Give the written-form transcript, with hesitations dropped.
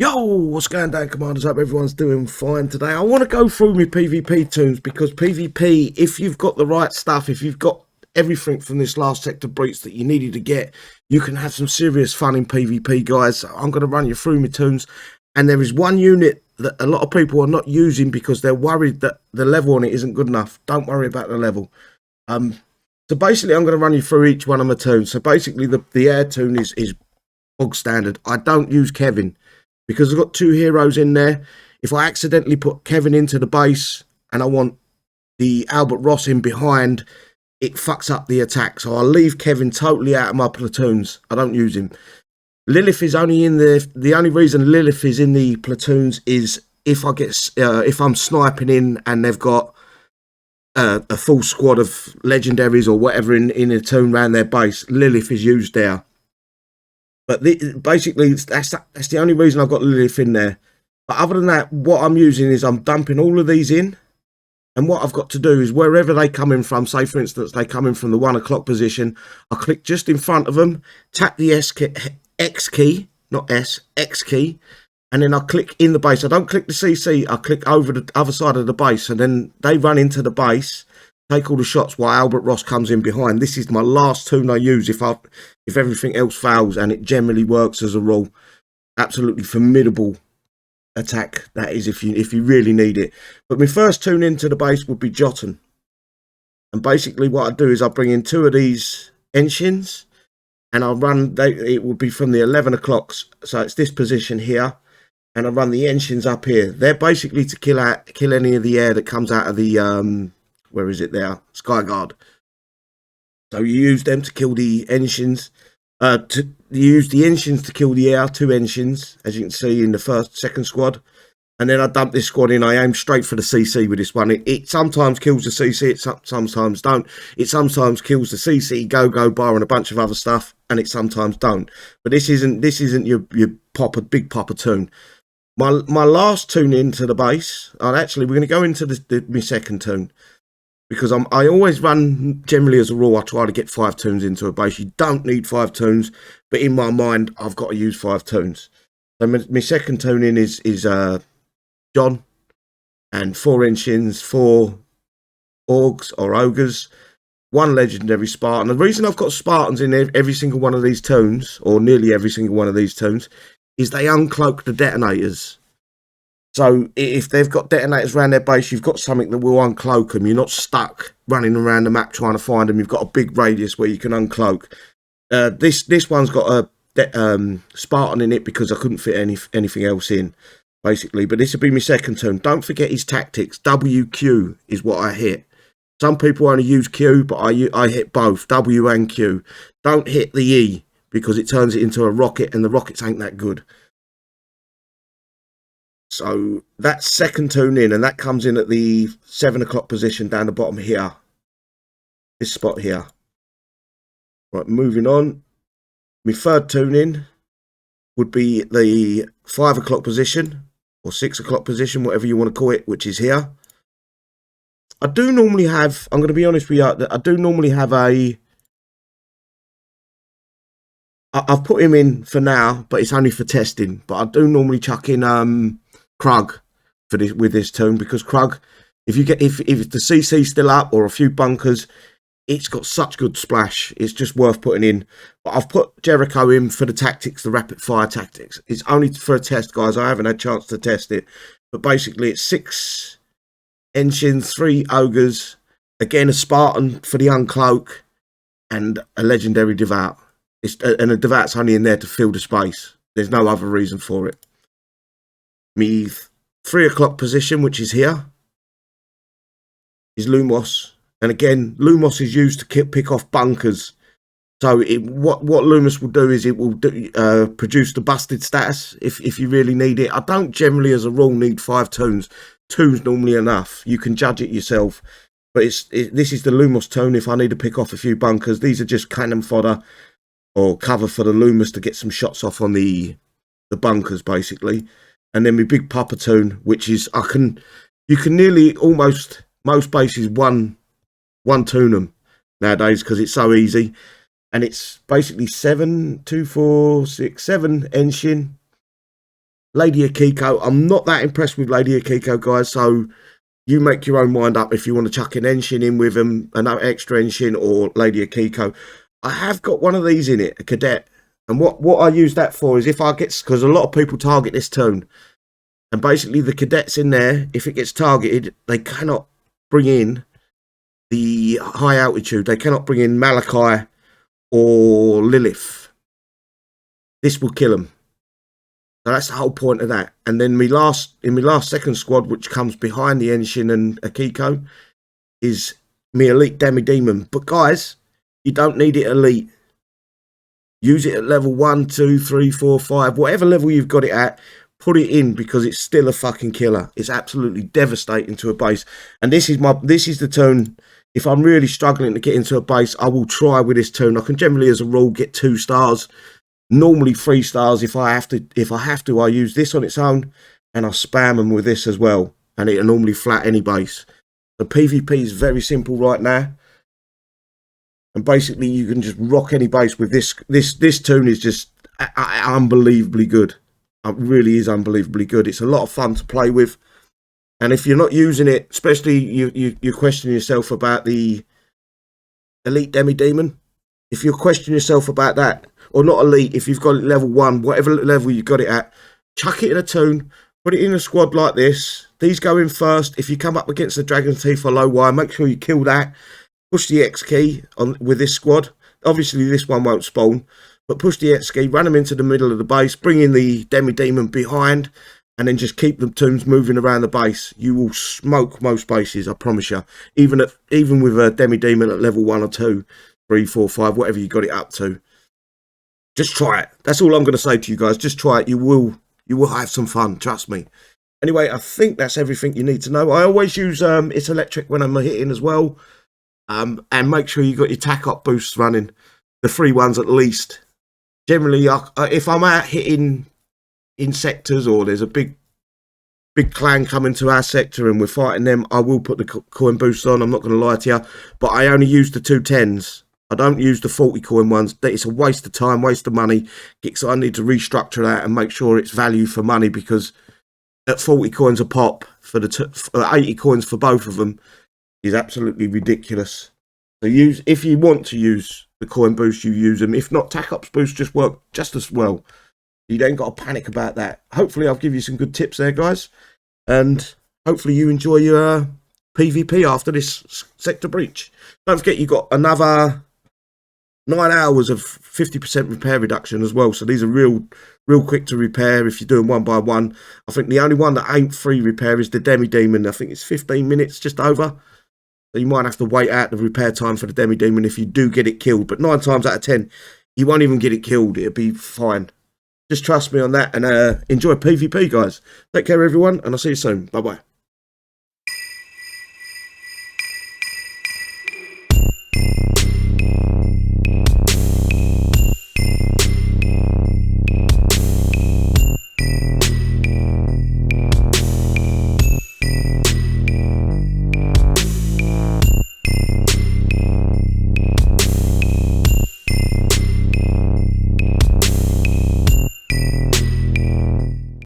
Yo, what's going down, Commanders? Hope everyone's doing fine today. I want to go through my PvP tunes because PvP, if you've got the right stuff, if you've got everything from this last sector breach that you needed to get, you can have some serious fun in PvP, guys. I'm going to run you through my tunes, and there is one unit that a lot of people are not using because they're worried that the level on it isn't good enough. Don't worry about the level. So basically, I'm going to run you through each one of my tunes. So basically, the air tune is bog standard. I don't use Kevin, because I've got two heroes in there. If I accidentally put Kevin into the base and I want the Albert Ross in behind, it fucks up the attack. So I'll leave Kevin totally out of my platoons. I don't use him. Lilith is only in the only reason Lilith is in the platoons is if I get if I'm sniping in and they've got a full squad of legendaries or whatever in a tune around their base. Lilith is used there. But basically, that's the only reason I've got Lilith in there. But other than that, what I'm using is I'm dumping all of these in. And what I've got to do is wherever they come in from, say for instance, they come in from the 1 o'clock position, I click just in front of them, tap the X key, not S, X key, and then I click in the base. I don't click the CC, I click over the other side of the base, and then they run into the base, take all the shots while Albert Ross comes in behind. This is my last tune I use if everything else fails, and it generally works as a rule. Absolutely formidable attack, that is, if you really need it. But my first tune into the base would be Joton. And basically what I do is I bring in 2 of these engines, and I'll run, it would be from the 11 o'clocks, so it's this position here, and I run the engines up here. They're basically to kill any of the air that comes out of the where is it there? Sky Guard. So you use them to kill the engines. You use the engines to kill the air, 2 engines, as you can see in the second squad. And then I dump this squad in. I aim straight for the CC with this one. It sometimes kills the CC, it sometimes don't. It sometimes kills the CC, go bar, and a bunch of other stuff, and it sometimes don't. But this isn't your big popper tune. My last tune into the base, and actually we're going to go into my second tune. Because I always run, generally as a rule, I try to get 5 tunes into a base. You don't need 5 tunes, but in my mind, I've got to use 5 tunes. So my second tune in is John, and 4 engines, 4 orgs or ogres, 1 legendary Spartan. The reason I've got Spartans in every single one of these tunes, or nearly every single one of these tunes, is they uncloak the detonators. So if they've got detonators around their base, you've got something that will uncloak them. You're not stuck running around the map trying to find them. You've got a big radius where you can uncloak. This one's got a Spartan in it because I couldn't fit anything else in, basically. But this will be my second turn. Don't forget his tactics. WQ is what I hit. Some people only use Q, but I hit both, W and Q. Don't hit the E because it turns it into a rocket, and the rockets ain't that good. So that's second tune in, and that comes in at the 7 o'clock position down the bottom here. This spot here. Right, moving on. My third tune in would be the 5 o'clock position, or 6 o'clock position, whatever you want to call it, which is here. I do normally have, I'm going to be honest with you, I do normally have I've put him in for now, but it's only for testing. But I do normally chuck in Krug with this tune, because Krug, if the CC's still up or a few bunkers, it's got such good splash. It's just worth putting in. But I've put Jericho in for the tactics, the rapid fire tactics. It's only for a test, guys. I haven't had a chance to test it, but basically it's 6 engines, 3 ogres, again a Spartan for the uncloak, and a legendary devout. And a devout's only in there to fill the space. There's no other reason for it. Me 3 o'clock position, which is here, is Lumos, and again Lumos is used to pick off bunkers. So what Lumos will do is it will produce the busted status if you really need it. I don't generally, as a rule, need 5 tunes. 2's normally enough. You can judge it yourself. But this is the Lumos tune if I need to pick off a few bunkers. These are just cannon fodder or cover for the Lumos to get some shots off on the bunkers, basically. And then my big papa tune, which is you can nearly almost most bases one tune them nowadays because it's so easy. And it's basically 7 engine, Lady Akiko. I'm not that impressed with Lady Akiko, guys, so you make your own mind up if you want to chuck an engine in with them, an extra engine, or Lady Akiko. I have got one of these in it, a cadet. And what I use that for is if I get, because a lot of people target this tune. And basically the cadets in there, if it gets targeted, they cannot bring in the high altitude. They cannot bring in Malachi or Lilith. This will kill them. So that's the whole point of that. And then in my last second squad, which comes behind the engine and Akiko, is me elite Demi-Demon. But guys, you don't need it elite. Use it at level 1, 2, 3, 4, 5, whatever level you've got it at. Put it in because it's still a fucking killer. It's absolutely devastating to a base. And this is the tune. If I'm really struggling to get into a base, I will try with this tune. I can generally, as a rule, get 2 stars. Normally 3 stars. If I have to, I use this on its own, and I spam them with this as well. And it'll normally flat any base. The PvP is very simple right now. And basically, you can just rock any base with this. This tune is just unbelievably good. It really is unbelievably good. It's a lot of fun to play with. And if you're not using it, especially you're questioning yourself about the elite Demi-Demon. If you're questioning yourself about that, or not elite, if you've got it level 1, whatever level you got it at, chuck it in a tune, put it in a squad like this. These go in first. If you come up against the Dragon's Teeth or low wire, make sure you kill that. Push the X key on with this squad. Obviously, this one won't spawn. But push the X key, run them into the middle of the base, bring in the Demi-Demon behind, and then just keep the tunes moving around the base. You will smoke most bases, I promise you. Even with a Demi-Demon at level 1 or 2, 3, 4, 5, whatever you got it up to. Just try it. That's all I'm going to say to you guys. Just try it. You will have some fun, trust me. Anyway, I think that's everything you need to know. I always use It's Electric when I'm hitting as well. And make sure you got your tac-up boosts running. The free ones at least. Generally, if I'm out hitting in sectors or there's a big clan coming to our sector and we're fighting them, I will put the coin boost on. I'm not going to lie to you. But I only use the 210s. I don't use the 40 coin ones. It's a waste of time, waste of money. I need to restructure that and make sure it's value for money, because at 40 coins a pop for the 80 coins for both of them is absolutely ridiculous. So if you want to use the coin boost, you use them. If not, tac-ups boost just work just as well. You ain't got to panic about that. Hopefully, I'll give you some good tips there, guys. And hopefully you enjoy your PvP after this sector breach. Don't forget, you've got another 9 hours of 50% repair reduction as well. So these are real quick to repair if you're doing 1 by 1. I think the only one that ain't free repair is the Demi-Demon. I think it's 15 minutes, just over. So you might have to wait out the repair time for the Demi-Demon if you do get it killed. But 9 times out of 10, you won't even get it killed. It'll be fine. Just trust me on that, and enjoy PvP, guys. Take care, everyone, and I'll see you soon. Bye-bye.